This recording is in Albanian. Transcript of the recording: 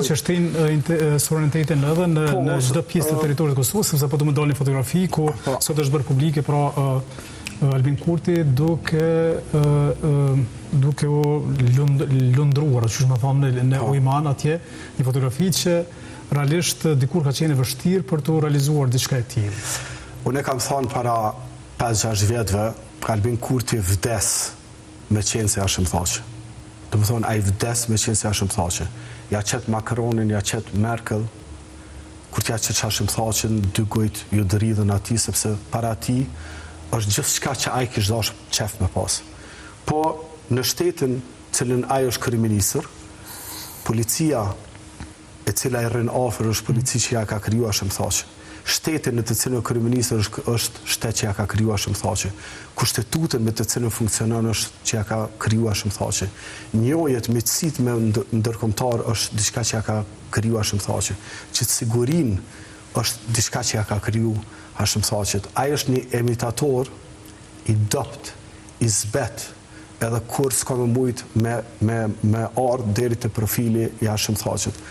që shtin suverenitetin edhe në çdo pjesë të territorit të Kosovës, sepse po të më dalin fotografi ku sot është bërë publike pra Albin Kurti duke u lundruar, që më thamë në Ujman atje, një fotografi që realisht dikur ka qenë vështirë për të realizuar diçka e tillë. Unë e kam thënë para 5-6 vjetëve, Albin Kurti vdes me qenë se ashtë më thaqë. Të më thonë, a i vdes me qenë se ashtë më thaqë. Ja qëtë Macronin, ja qëtë Merkel, kur t'ja qëtë ashtë më thaqën, dy gojt ju dëridhën ati, sepse para ati është gjithë shka që a i kishë dash qef me pas. Po, në shtetin cilën a i është kryeministër, policia e cila i rrën afer është polici që ja ka kryu ashtë më thaqë. Shtetin në të cilën kryeministër është shtet që ja ka kriju ashtë më thaqë. Kushtetutën me të cilën funksionon është që ja ka kriju ashtë më thaqë. Njohjet miqësit me ndërkombëtar është diçka që ja ka kriju ashtë më thaqë. Që sigurin është diçka që ja ka kriju ashtë më thaqë. Ai është një imitator i dopt, i zbet, edhe kur s'ka më mujt me ardhë deri te profili i ashtë më thaqët.